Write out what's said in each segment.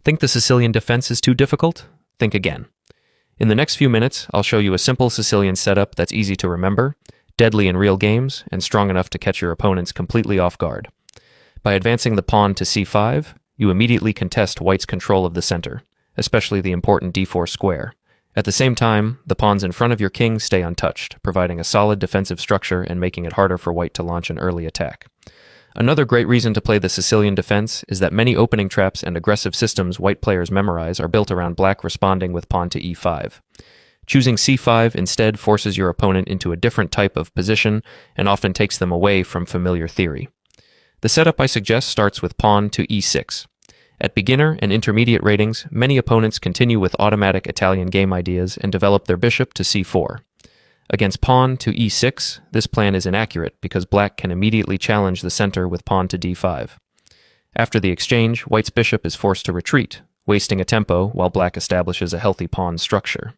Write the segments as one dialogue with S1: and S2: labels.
S1: Think the Sicilian defense is too difficult? Think again. In the next few minutes, I'll show you a simple Sicilian setup that's easy to remember, deadly in real games, and strong enough to catch your opponents completely off guard. By advancing the pawn to c5, you immediately contest white's control of the center, especially the important d4 square. At the same time, the pawns in front of your king stay untouched, providing a solid defensive structure and making it harder for white to launch an early attack. Another great reason to play the Sicilian defense is that many opening traps and aggressive systems white players memorize are built around black responding with pawn to e5. Choosing c5 instead forces your opponent into a different type of position and often takes them away from familiar theory. The setup I suggest starts with pawn to e6. At beginner and intermediate ratings, many opponents continue with automatic Italian game ideas and develop their bishop to c4. Against pawn to e6, this plan is inaccurate because black can immediately challenge the center with pawn to d5. After the exchange, white's bishop is forced to retreat, wasting a tempo while black establishes a healthy pawn structure.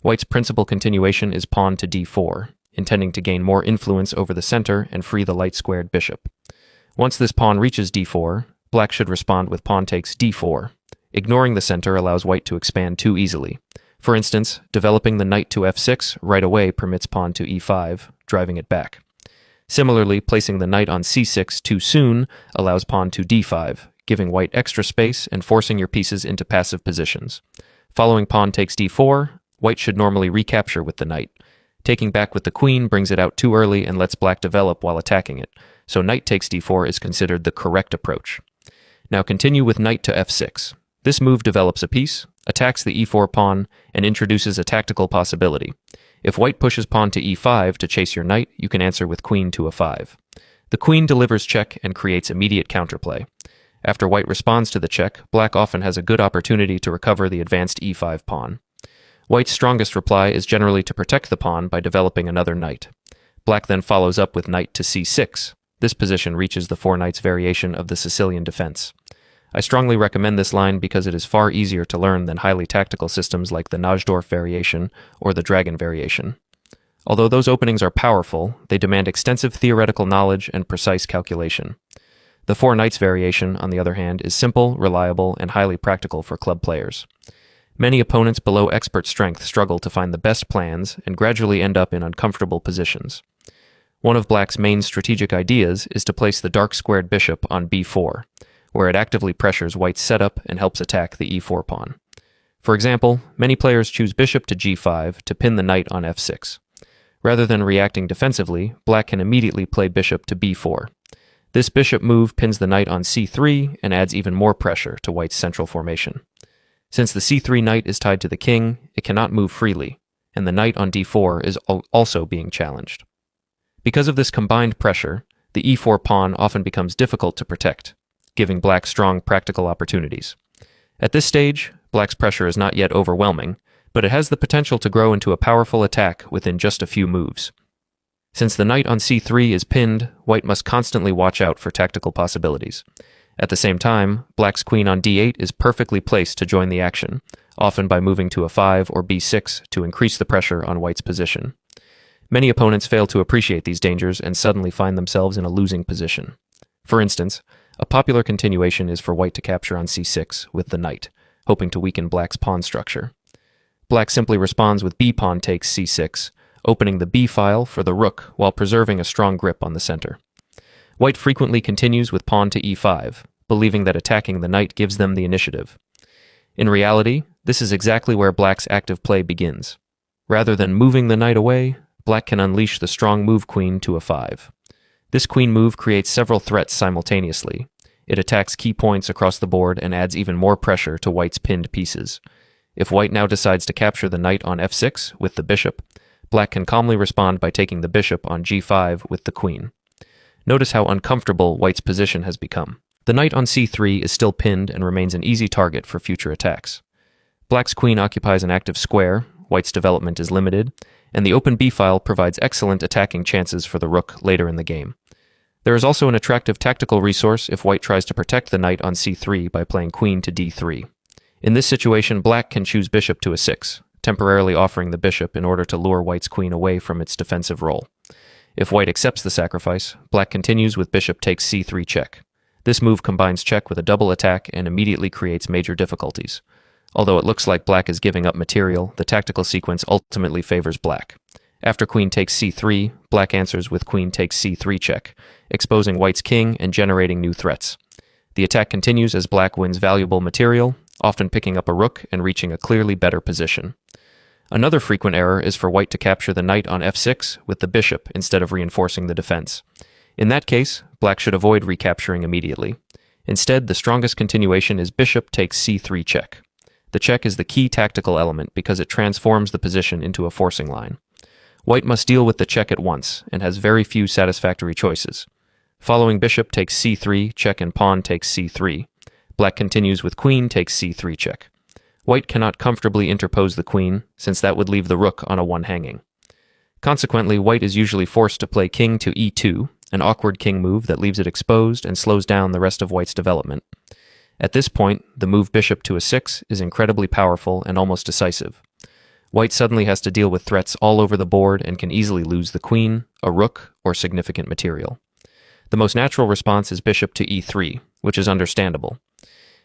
S1: White's principal continuation is pawn to d4, intending to gain more influence over the center and free the light-squared bishop. Once this pawn reaches d4, black should respond with pawn takes d4. Ignoring the center allows white to expand too easily. For instance, developing the knight to f6 right away permits pawn to e5, driving it back. Similarly, placing the knight on c6 too soon allows pawn to d5, giving white extra space and forcing your pieces into passive positions. Following pawn takes d4, white should normally recapture with the knight. Taking back with the queen brings it out too early and lets black develop while attacking it, so knight takes d4 is considered the correct approach. Now continue with knight to f6. This move develops a piece, attacks the e4 pawn, and introduces a tactical possibility. If white pushes pawn to e5 to chase your knight, you can answer with queen to a5. The queen delivers check and creates immediate counterplay. After white responds to the check, black often has a good opportunity to recover the advanced e5 pawn. White's strongest reply is generally to protect the pawn by developing another knight. Black then follows up with knight to c6. This position reaches the four knights variation of the Sicilian defense. I strongly recommend this line because it is far easier to learn than highly tactical systems like the Najdorf variation or the dragon variation. Although those openings are powerful, they demand extensive theoretical knowledge and precise calculation. The four knights variation, on the other hand, is simple, reliable, and highly practical for club players. Many opponents below expert strength struggle to find the best plans and gradually end up in uncomfortable positions. One of black's main strategic ideas is to place the dark-squared bishop on b4, where it actively pressures white's setup and helps attack the e4 pawn. For example, many players choose bishop to g5 to pin the knight on f6. Rather than reacting defensively, black can immediately play bishop to b4. This bishop move pins the knight on c3 and adds even more pressure to white's central formation. Since the c3 knight is tied to the king, it cannot move freely, and the knight on d4 is also being challenged. Because of this combined pressure, the e4 pawn often becomes difficult to protect, giving black strong practical opportunities. At this stage, black's pressure is not yet overwhelming, but it has the potential to grow into a powerful attack within just a few moves. Since the knight on c3 is pinned, white must constantly watch out for tactical possibilities. At the same time, black's queen on d8 is perfectly placed to join the action, often by moving to a5 or b6 to increase the pressure on white's position. Many opponents fail to appreciate these dangers and suddenly find themselves in a losing position. For instance, a popular continuation is for white to capture on c6 with the knight, hoping to weaken black's pawn structure. Black simply responds with b-pawn takes c6, opening the b file for the rook while preserving a strong grip on the center. White frequently continues with pawn to e5, believing that attacking the knight gives them the initiative. In reality, this is exactly where black's active play begins. Rather than moving the knight away, black can unleash the strong move queen to a5. This queen move creates several threats simultaneously. It attacks key points across the board and adds even more pressure to white's pinned pieces. If white now decides to capture the knight on f6 with the bishop, black can calmly respond by taking the bishop on g5 with the queen. Notice how uncomfortable white's position has become. The knight on c3 is still pinned and remains an easy target for future attacks. Black's queen occupies an active square, white's development is limited, and the open b-file provides excellent attacking chances for the rook later in the game. There is also an attractive tactical resource if white tries to protect the knight on c3 by playing queen to d3. In this situation, black can choose bishop to a6, temporarily offering the bishop in order to lure white's queen away from its defensive role. If white accepts the sacrifice, black continues with bishop takes c3 check. This move combines check with a double attack and immediately creates major difficulties. Although it looks like black is giving up material, the tactical sequence ultimately favors black. After queen takes c3, black answers with queen takes c3 check, exposing white's king and generating new threats. The attack continues as black wins valuable material, often picking up a rook and reaching a clearly better position. Another frequent error is for white to capture the knight on f6 with the bishop instead of reinforcing the defense. In that case, black should avoid recapturing immediately. Instead, the strongest continuation is bishop takes c3 check. The check is the key tactical element because it transforms the position into a forcing line. White must deal with the check at once and has very few satisfactory choices. Following bishop takes c3 check and pawn takes c3. Black continues with queen takes c3 check. White cannot comfortably interpose the queen, since that would leave the rook on a one hanging. Consequently, white is usually forced to play king to e2, an awkward king move that leaves it exposed and slows down the rest of white's development. At this point, the move bishop to a6 is incredibly powerful and almost decisive. White suddenly has to deal with threats all over the board and can easily lose the queen, a rook, or significant material. The most natural response is bishop to e3, which is understandable.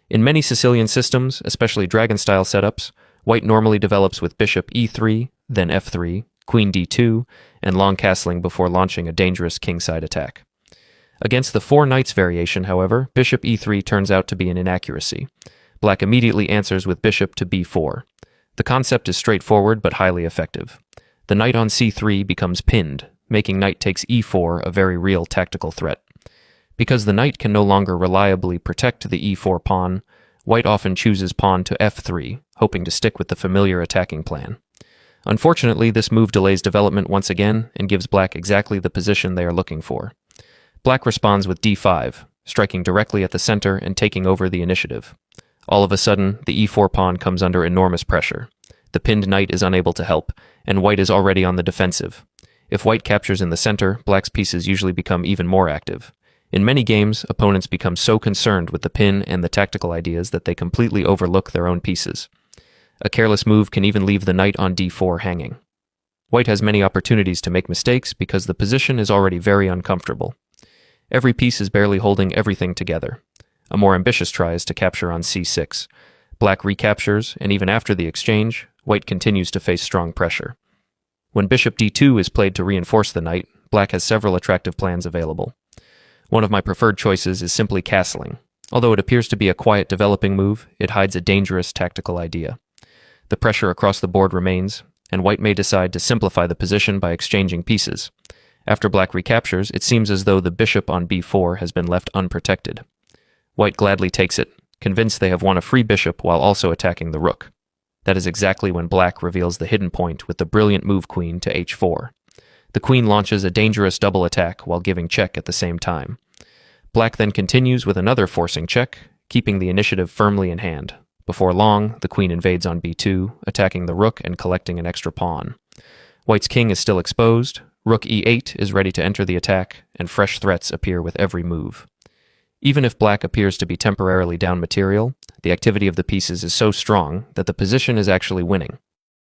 S1: In many Sicilian systems, especially dragon-style setups, white normally develops with bishop e3, then f3, queen d2, and long castling before launching a dangerous kingside attack. Against the four knights variation, however, bishop e3 turns out to be an inaccuracy. Black immediately answers with bishop to b4. The concept is straightforward but highly effective. The knight on c3 becomes pinned, making knight takes e4 a very real tactical threat. Because the knight can no longer reliably protect the e4 pawn, white often chooses pawn to f3, hoping to stick with the familiar attacking plan. Unfortunately, this move delays development once again and gives black exactly the position they are looking for. Black responds with d5, striking directly at the center and taking over the initiative. All of a sudden, the e4 pawn comes under enormous pressure. The pinned knight is unable to help, and white is already on the defensive. If white captures in the center, black's pieces usually become even more active. In many games, opponents become so concerned with the pin and the tactical ideas that they completely overlook their own pieces. A careless move can even leave the knight on d4 hanging. White has many opportunities to make mistakes because the position is already very uncomfortable. Every piece is barely holding everything together. A more ambitious try is to capture on c6. Black recaptures, and even after the exchange, white continues to face strong pressure. When bishop d2 is played to reinforce the knight, black has several attractive plans available. One of my preferred choices is simply castling. Although it appears to be a quiet developing move, it hides a dangerous tactical idea. The pressure across the board remains, and white may decide to simplify the position by exchanging pieces. After black recaptures, it seems as though the bishop on b4 has been left unprotected. White gladly takes it, convinced they have won a free bishop while also attacking the rook. That is exactly when black reveals the hidden point with the brilliant move queen to h4. The queen launches a dangerous double attack while giving check at the same time. Black then continues with another forcing check, keeping the initiative firmly in hand. Before long, the queen invades on b2, attacking the rook and collecting an extra pawn. White's king is still exposed, rook e8 is ready to enter the attack, and fresh threats appear with every move. Even if black appears to be temporarily down material, the activity of the pieces is so strong that the position is actually winning.